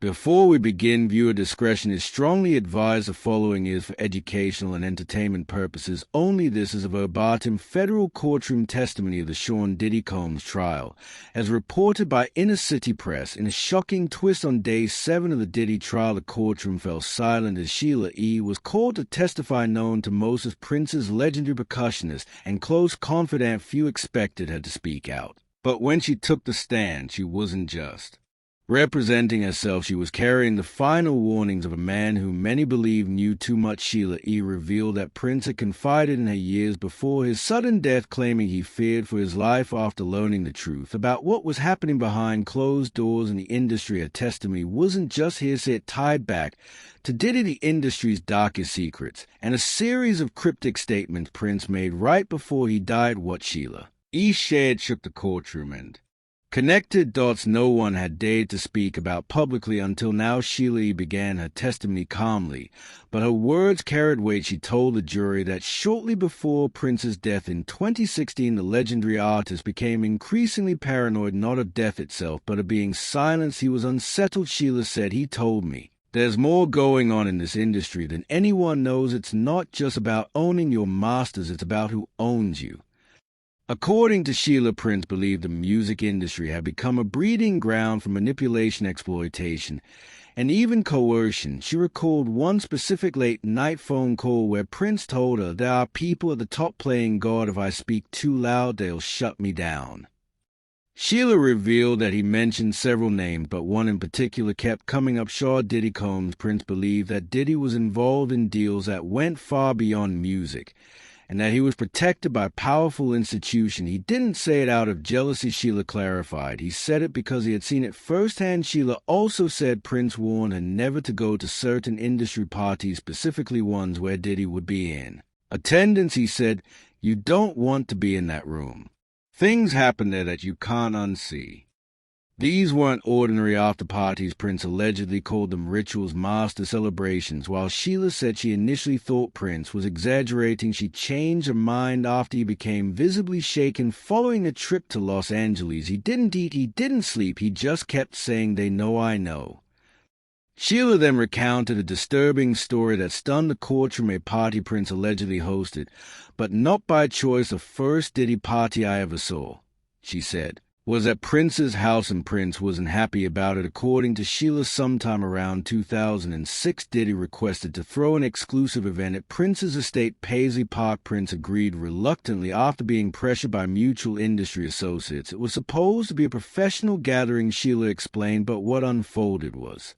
Before we begin, viewer discretion is strongly advised. The following is for educational and entertainment purposes only. This is a verbatim federal courtroom testimony of the Sean Diddy Combs trial. As reported by Inner City Press, in a shocking twist on Day 7 of the Diddy trial, the courtroom fell silent as Sheila E. was called to testify. Known to most as Prince's legendary percussionist and close confidant, few expected her to speak out. But when she took the stand, she wasn't just representing herself, she was carrying the final warnings of a man who many believe knew too much. Sheila E. revealed that Prince had confided in her years before his sudden death, claiming he feared for his life after learning the truth about what was happening behind closed doors in the industry. Her testimony wasn't just hearsay, it tied back to Diddy, the industry's darkest secrets, and a series of cryptic statements Prince made right before he died. What Sheila E. shared shook the courtroom and connected dots no one had dared to speak about publicly until now. Sheila E. began her testimony calmly, but her words carried weight. She told the jury that shortly before Prince's death in 2016, the legendary artist became increasingly paranoid, not of death itself, but of being silenced. He was unsettled. Sheila said, "He told me there's more going on in this industry than anyone knows. It's not just about owning your masters, it's about who owns you." According to Sheila, Prince believed the music industry had become a breeding ground for manipulation, exploitation, and even coercion. She recalled one specific late-night phone call where Prince told her, "There are people at the top playing God. If I speak too loud, they'll shut me down." Sheila revealed that he mentioned several names, but one in particular kept coming up: Sean Diddy Combs. Prince believed that Diddy was involved in deals that went far beyond music, and that he was protected by a powerful institution. He didn't say it out of jealousy, Sheila clarified. He said it because he had seen it firsthand. Sheila also said Prince warned her never to go to certain industry parties, specifically ones where Diddy would be in attendance. He said, "You don't want to be in that room. Things happen there that you can't unsee." These weren't ordinary after-parties. Prince allegedly called them rituals, master celebrations. While Sheila said she initially thought Prince was exaggerating, she changed her mind after he became visibly shaken following a trip to Los Angeles. "He didn't eat, he didn't sleep, he just kept saying, 'They know I know.'" Sheila then recounted a disturbing story that stunned the courtroom. A party Prince allegedly hosted, but not by choice. "The first Diddy party I ever saw," she said, "was at Prince's house, and Prince wasn't happy about it." According to Sheila, sometime around 2006, Diddy requested to throw an exclusive event at Prince's estate, Paisley Park. Prince agreed reluctantly after being pressured by mutual industry associates. It was supposed to be a professional gathering, Sheila explained, but what unfolded was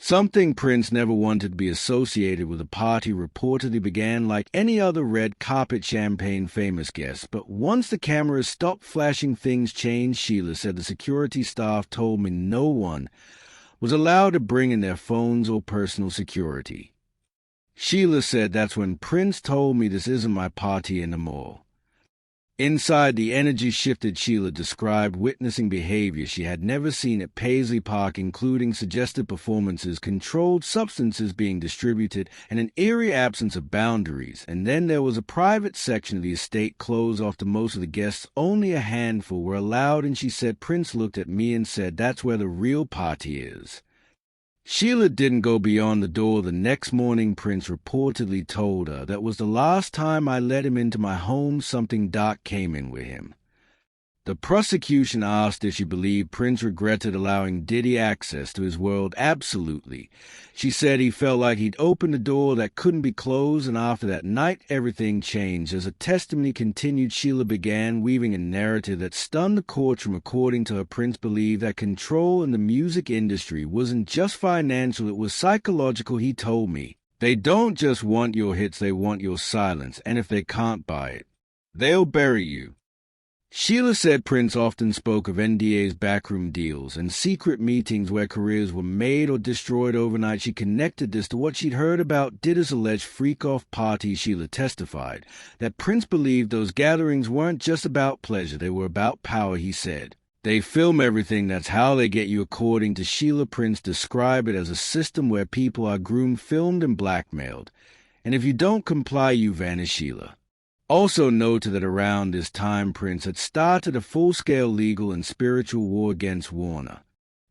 something Prince never wanted to be associated with. The party reportedly began like any other red carpet champagne famous guests, but once the cameras stopped flashing, things changed. Sheila said, "The security staff told me no one was allowed to bring in their phones or personal security." Sheila said, "That's when Prince told me this isn't my party anymore." Inside, the energy shifted. Sheila described witnessing behavior she had never seen at Paisley Park, including suggestive performances, controlled substances being distributed, and an eerie absence of boundaries. And then there was a private section of the estate closed off to most of the guests. Only a handful were allowed, and she said, "Prince looked at me and said, 'That's where the real party is.'" Sheila didn't go beyond the door. The next morning, Prince reportedly told her, "That was the last time I let him into my home. Something dark came in with him." The prosecution asked if she believed Prince regretted allowing Diddy access to his world. "Absolutely." She said he felt like he'd opened a door that couldn't be closed, and after that night, everything changed. As the testimony continued, Sheila began weaving a narrative that stunned the courtroom. According to her, Prince believed that control in the music industry wasn't just financial, it was psychological. "He told me, they don't just want your hits, they want your silence, and if they can't buy it, they'll bury you." Sheila said Prince often spoke of NDAs, backroom deals, and secret meetings where careers were made or destroyed overnight. She connected this to what she'd heard about Diddy's alleged freak-off parties. Sheila testified that Prince believed those gatherings weren't just about pleasure, they were about power. He said, "They film everything, that's how they get you." According to Sheila, Prince described it as a system where people are groomed, filmed, and blackmailed, and if you don't comply, you vanish. Sheila also noted that around this time, Prince had started a full-scale legal and spiritual war against Warner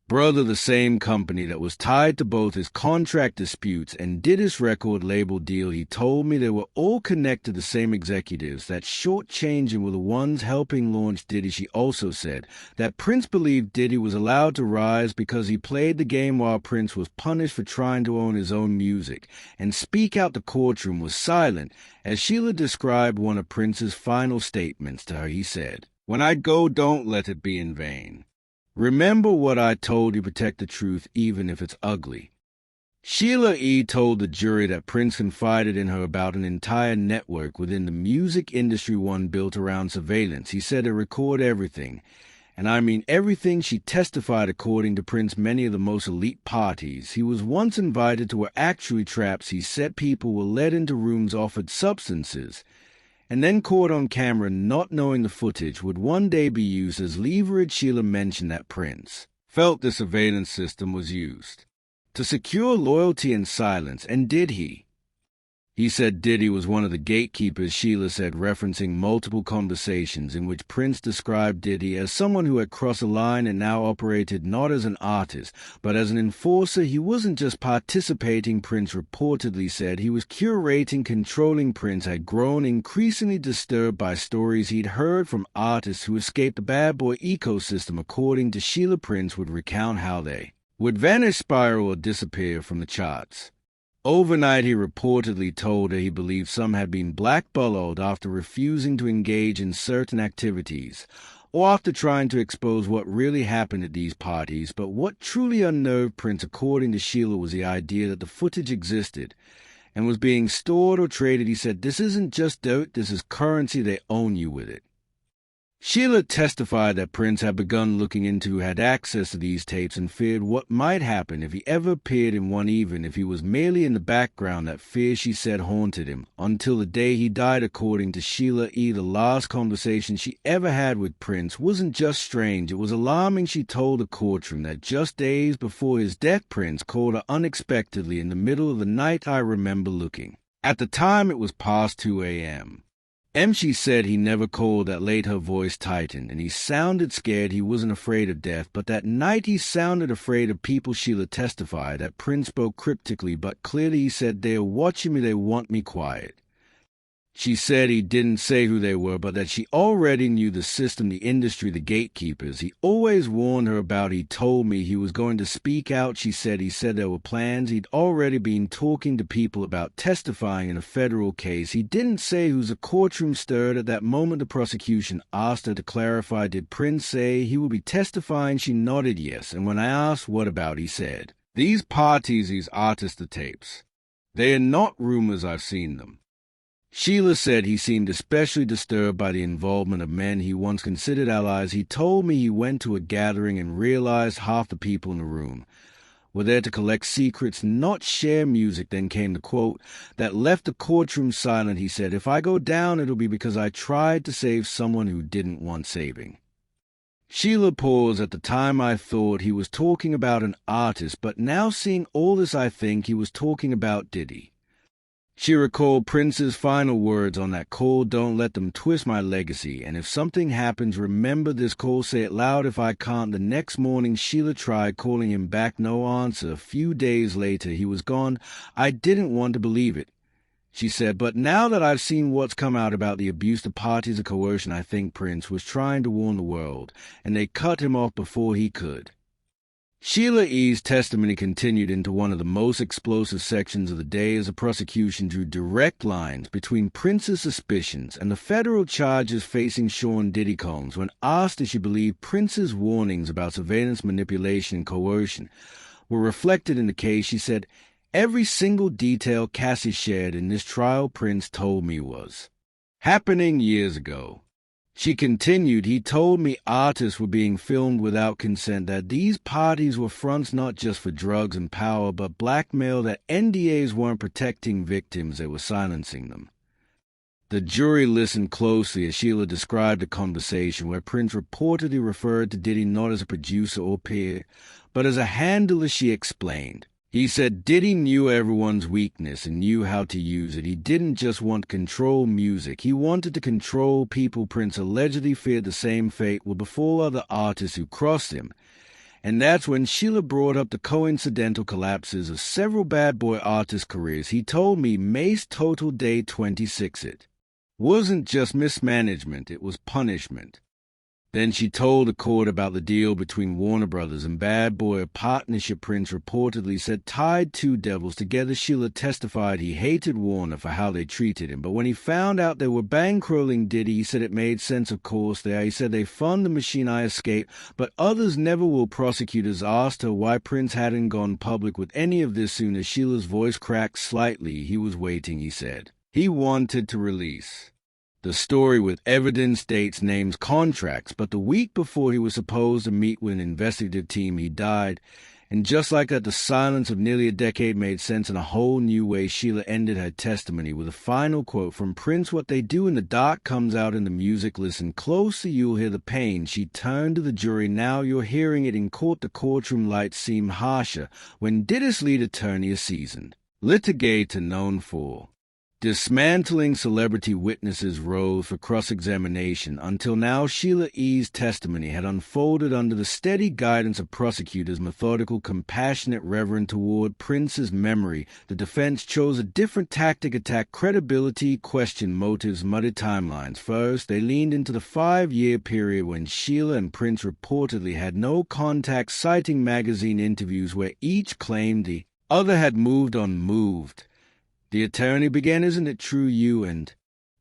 Brother, the same company that was tied to both his contract disputes and Diddy's record label deal. He told me they were all connected to the same executives that shortchanging were the ones helping launch Diddy. She also said that Prince believed Diddy was allowed to rise because he played the game while Prince was punished for trying to own his own music, and speak out. The courtroom was silent as Sheila described one of Prince's final statements to her. He said, "When I go, don't let it be in vain. Remember what I told you, protect the truth even if it's ugly." Sheila E. told the jury that Prince confided in her about an entire network within the music industry, one built around surveillance. He said to record everything, and I mean everything. She testified according to Prince, many of the most elite parties he was once invited to were actually traps. He said people were led into rooms, offered substances, and then caught on camera, not knowing the footage would one day be used as leverage. Sheila mentioned that Prince felt the surveillance system was used to secure loyalty and silence, and did he? He said Diddy was one of the gatekeepers. Sheila said, referencing multiple conversations in which Prince described Diddy as someone who had crossed a line and now operated not as an artist, but as an enforcer. He wasn't just participating, Prince reportedly said. He was curating, controlling. Prince had grown increasingly disturbed by stories he'd heard from artists who escaped the bad boy ecosystem. According to Sheila, Prince would recount how they would vanish, spiral, or disappear from the charts. Overnight, he reportedly told her he believed some had been blackballed after refusing to engage in certain activities, or after trying to expose what really happened at these parties. But what truly unnerved Prince, according to Sheila, was the idea that the footage existed and was being stored or traded. He said, "This isn't just dirt, this is currency. They own you with it." Sheila testified that Prince had begun looking into who had access to these tapes and feared what might happen if he ever appeared in one, even if he was merely in the background. That fear, she said, haunted him until the day he died. According to Sheila E., the last conversation she ever had with Prince wasn't just strange, it was alarming. She told the courtroom that just days before his death, Prince called her unexpectedly in the middle of the night. "I remember looking. At the time, it was past 2 a.m. She said he never called that late. Her voice tightened, and he sounded scared. He wasn't afraid of death, but that night he sounded afraid of people." Sheila testified that Prince spoke cryptically, but clearly. He said, "They are watching me, they want me quiet." She said he didn't say who they were, but that she already knew the system, the industry, the gatekeepers. He always warned her about. He told me he was going to speak out. She said he said there were plans. He'd already been talking to people about testifying in a federal case. He didn't say who's. A courtroom stirred at that moment. The prosecution asked her to clarify, did Prince say he will be testifying? She nodded yes, and when I asked what about, he said, "These parties, these artists, the tapes, they are not rumors, I've seen them." Sheila said he seemed especially disturbed by the involvement of men he once considered allies. He told me he went to a gathering and realized half the people in the room were there to collect secrets, not share music. Then came the quote that left the courtroom silent. He said, "If I go down, it'll be because I tried to save someone who didn't want saving." Sheila paused. "At the time, I thought he was talking about an artist, but now seeing all this, I think he was talking about Diddy." She recalled Prince's final words on that call, "Don't let them twist my legacy, and if something happens, remember this call, say it loud if I can't." The next morning, Sheila tried calling him back, no answer. A few days later, he was gone. "I didn't want to believe it," she said, "but now that I've seen what's come out about the abuse of parties of coercion, I think Prince was trying to warn the world, and they cut him off before he could." Sheila E.'s testimony continued into one of the most explosive sections of the day as the prosecution drew direct lines between Prince's suspicions and the federal charges facing Sean Diddy Combs. When asked if she believed Prince's warnings about surveillance, manipulation, and coercion were reflected in the case, she said, "Every single detail Cassie shared in this trial, Prince told me was happening years ago." She continued, "He told me artists were being filmed without consent, that these parties were fronts not just for drugs and power, but blackmail, that NDAs weren't protecting victims, they were silencing them." The jury listened closely as Sheila described a conversation where Prince reportedly referred to Diddy not as a producer or peer, but as a handler. She explained, he said Diddy knew everyone's weakness and knew how to use it. He didn't just want to control music, he wanted to control people. Prince allegedly feared the same fate would befall other artists who crossed him, And that's when Sheila brought up the coincidental collapses of several bad boy artist careers. He told me Mace total day 26 it wasn't just mismanagement, it was punishment. Then she told the court about the deal between Warner Brothers and Bad Boy, a partnership Prince reportedly said tied two devils together. Sheila testified he hated Warner for how they treated him, but when he found out they were bankrolling Diddy, he said it made sense, of course. He said they fund the machine, I escaped, but others never will. Prosecutors asked her why Prince hadn't gone public with any of this sooner. Sheila's voice cracked slightly. He was waiting, he said. He wanted to release the story with evidence, dates, names, contracts, but the week before he was supposed to meet with an investigative team, he died. And just like that, the silence of nearly a decade made sense in a whole new way. Sheila ended her testimony with a final quote from Prince: "What they do in the dark comes out in the music. Listen closer, you'll hear the pain." She turned to the jury. "Now you're hearing it in court. The courtroom lights seem harsher when Diddy's lead attorney, a seasoned litigator known for dismantling celebrity witnesses, rose for cross-examination. Until now, Sheila E's testimony had unfolded under the steady guidance of prosecutors, methodical, compassionate, reverent toward Prince's memory. The defense chose a different tactic: attack credibility, question motives, muddy timelines. First, they leaned into the 5-year period when Sheila and Prince reportedly had no contact, citing magazine interviews where each claimed the other had moved unmoved. The attorney began, "Isn't it true you and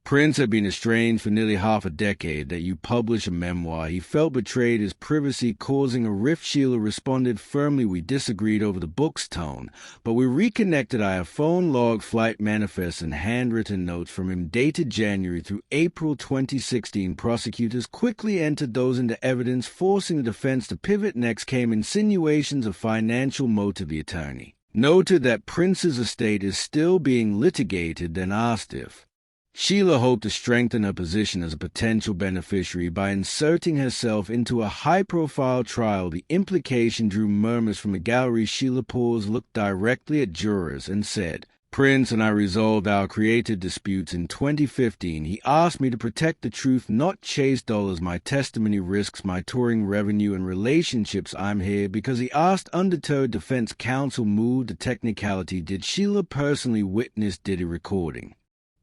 Prince had been estranged for nearly half a decade, that you publish a memoir? He felt betrayed, his privacy causing a rift." Sheila responded firmly, "We disagreed over the book's tone, but we reconnected. I have phone log, flight manifests, and handwritten notes from him dated January through April 2016. Prosecutors quickly entered those into evidence, forcing the defense to pivot. Next came insinuations of financial motive. The attorney noted that Prince's estate is still being litigated, then asked if Sheila hoped to strengthen her position as a potential beneficiary by inserting herself into a high-profile trial. The implication drew murmurs from the gallery. Sheila paused, looked directly at jurors, and said, "Prince and I resolved our creative disputes in 2015. He asked me to protect the truth, not chase dollars. My testimony risks my touring revenue and relationships. I'm here because he asked." Undeterred, defense counsel moved to technicality. Did Sheila personally witness Diddy recording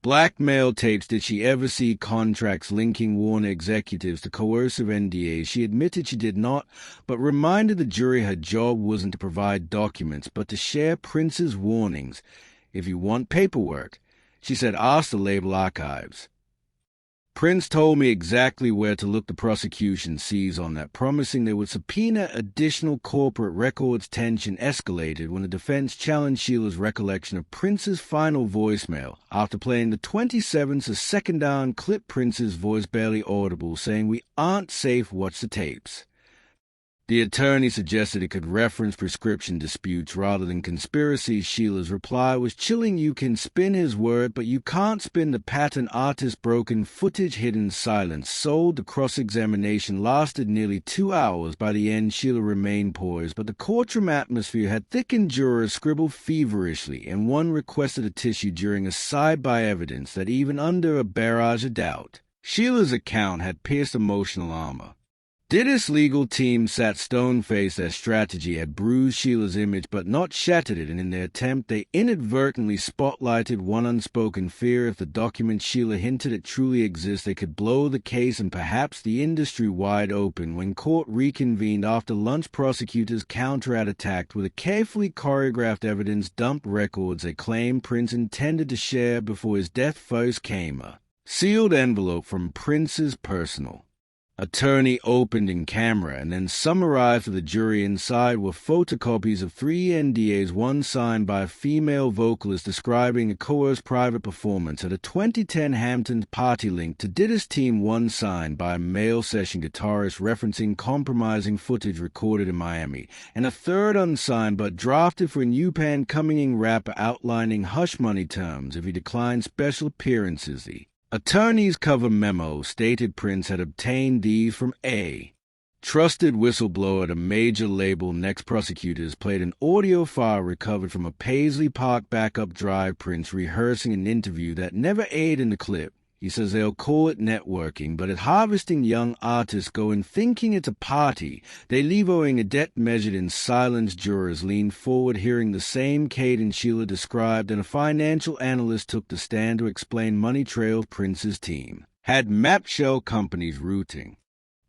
blackmail tapes? Did she ever see contracts linking Warner executives to coercive NDAs? She admitted she did not, but reminded the jury her job wasn't to provide documents, but to share Prince's warnings. "If you want paperwork," she said, "ask the label archives. Prince told me exactly where to look." The prosecution seized on that, promising they would subpoena additional corporate records. Tension escalated when the defense challenged Sheila's recollection of Prince's final voicemail. After playing the 27th, a second down clip, Prince's voice barely audible, saying, "We aren't safe, watch the tapes." The attorney suggested it could reference prescription disputes rather than conspiracies. Sheila's reply was chilling. "You can spin his word, but you can't spin the pattern." Artist broken footage, hidden silence, sold. The cross-examination lasted nearly 2 hours. By the end, Sheila remained poised, but the courtroom atmosphere had thickened. Jurors scribbled feverishly, and one requested a tissue during a side-by evidence that even under a barrage of doubt, Sheila's account had pierced emotional armor. Diddy's legal team sat stone-faced. Their strategy had bruised Sheila's image but not shattered it, and in their attempt they inadvertently spotlighted one unspoken fear. If the documents Sheila hinted at truly exist, they could blow the case and perhaps the industry wide open. When court reconvened after lunch, prosecutors counterattacked with a carefully choreographed evidence dump. Records they claimed Prince intended to share before his death. First came a sealed envelope from Prince's personal attorney, opened in camera and then summarized for the jury. Inside were photocopies of 3 NDAs, one signed by a female vocalist describing a coerced private performance at a 2010 Hamptons party linked to Diddy's team, one signed by a male session guitarist referencing compromising footage recorded in Miami, and a third unsigned but drafted for a new coming rapper outlining hush money terms if he declined special appearances. The attorney's cover memo stated Prince had obtained these from a trusted whistleblower at a major label. Next, prosecutors played an audio file recovered from a Paisley Park backup drive. Prince rehearsing an interview that never aired in the clip. He says they'll call it networking, but at harvesting young artists go in thinking it's a party, they leave owing a debt measured in silence. Jurors leaned forward, hearing the same cadence Sheila described, and a financial analyst took the stand to explain money trail Prince's team had mapped shell companies routing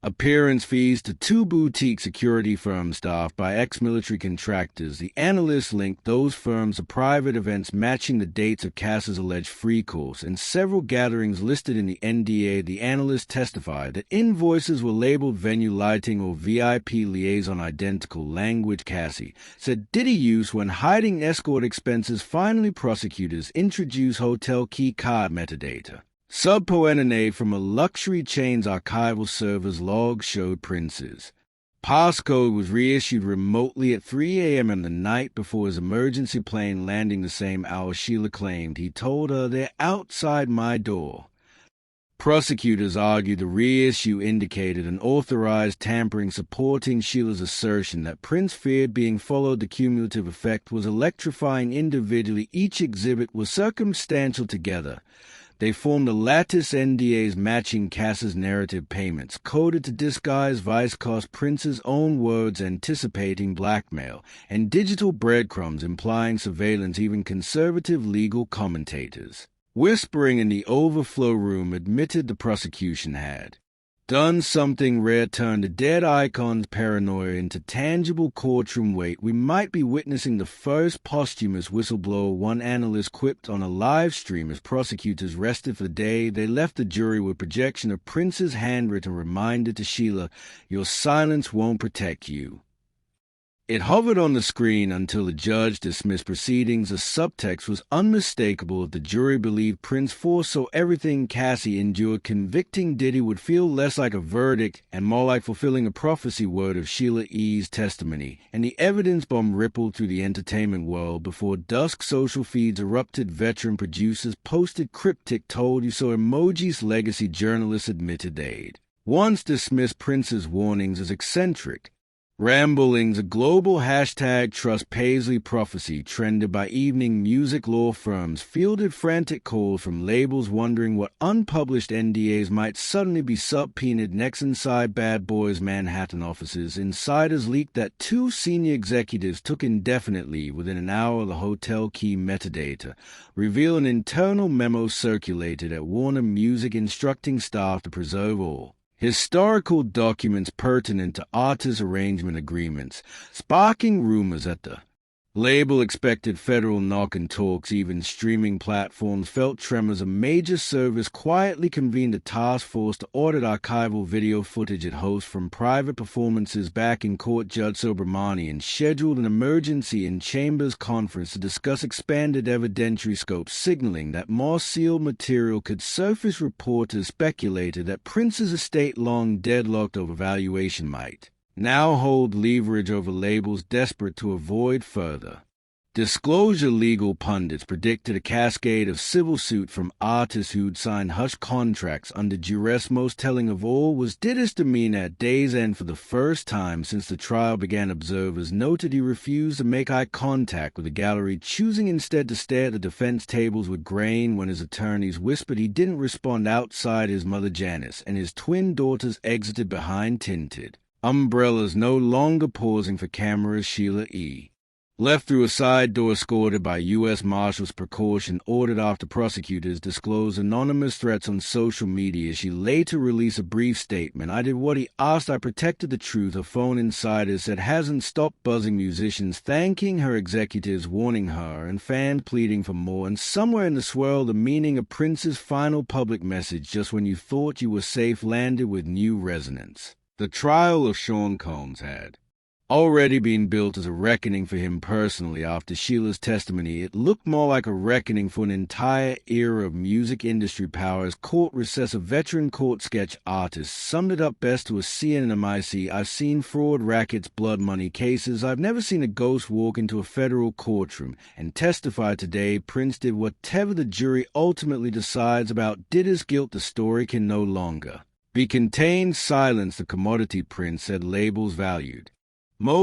appearance fees to two boutique security firms staffed by ex-military contractors. The analysts linked those firms to private events matching the dates of Cass's alleged free calls and several gatherings listed in the NDA. The analysts testified that invoices were labeled venue lighting or VIP liaison, identical language Cassie said Diddy used when hiding escort expenses. Finally, prosecutors introduced hotel key card metadata. Subpoena from a luxury chain's archival server's logs showed Prince's passcode was reissued remotely at 3 a.m. on the night before his emergency plane landing the same hour. Sheila claimed he told her, "They're outside my door." Prosecutors argued the reissue indicated an authorized tampering, supporting Sheila's assertion that Prince feared being followed. The cumulative effect was electrifying. Individually, each exhibit was circumstantial. Together, they formed a lattice. NDAs matching Cass's narrative, payments coded to disguise vice cost, Prince's own words anticipating blackmail, and digital breadcrumbs implying surveillance. Even conservative legal commentators, whispering in the overflow room, admitted the prosecution had done something rare, turned a dead icon's paranoia into tangible courtroom weight. "We might be witnessing the first posthumous whistleblower," one analyst quipped on a live stream as prosecutors rested for the day. They left the jury with projection of Prince's handwritten reminder to Sheila, "Your silence won't protect you." It hovered on the screen until the judge dismissed proceedings. The subtext was unmistakable. If the jury believed Prince foresaw everything Cassie endured, convicting Diddy would feel less like a verdict and more like fulfilling a prophecy. Word of Sheila E's testimony, and the evidence bomb rippled through the entertainment world. Before dusk, social feeds erupted. Veteran producers posted cryptic "told you so" emojis. Legacy journalists admitted they'd once dismissed Prince's warnings as eccentric ramblings. A global hashtag "Trust Paisley Prophecy" trended by evening music law firms, fielded frantic calls from labels wondering what unpublished NDAs might suddenly be subpoenaed next. Inside Bad Boy's Manhattan offices, insiders leaked that two senior executives took indefinite leave within an hour of the hotel key metadata, reveal an internal memo circulated at Warner Music instructing staff to preserve all historical documents pertinent to artist arrangement agreements, sparking rumors that the label expected federal knock and talks. Even streaming platforms felt tremors. A major service quietly convened a task force to audit archival video footage it hosts from private performances. Back in court, Judge Subramanian scheduled an emergency in-chambers conference to discuss expanded evidentiary scope, signaling that more sealed material could surface. Reporters speculated that Prince's estate, long deadlocked over valuation, might now hold leverage over labels desperate to avoid further disclosure. Legal pundits predicted a cascade of civil suit from artists who'd signed hush contracts under duress. Most telling of all was Diddy's demeanor at day's end. For the first time since the trial began, observers noted he refused to make eye contact with the gallery, choosing instead to stare at the defense tables with grain. When his attorneys whispered he didn't respond outside, his mother Janice and his twin daughters exited behind tinted umbrellas, no longer pausing for cameras. Sheila E left through a side door, escorted by U.S. Marshals, precaution ordered after prosecutors disclosed anonymous threats on social media. She later released a brief statement. "I did what he asked. I protected the truth." A phone insider said hasn't stopped buzzing. Musicians thanking her, executives warning her, and fans pleading for more. And somewhere in the swirl, the meaning of Prince's final public message, "Just when you thought you were safe," landed with new resonance. The trial of Sean Combs had already been built as a reckoning for him personally. After Sheila's testimony, it looked more like a reckoning for an entire era of music industry powers. Court recess. A veteran court sketch artist summed it up best to a CNMIC: "I've seen fraud, rackets, blood money cases. I've never seen a ghost walk into a federal courtroom," and testified today Prince did whatever the jury ultimately decides about Diddy's guilt. The story can no longer be contained. Silence the commodity, Prince said. Labels valued most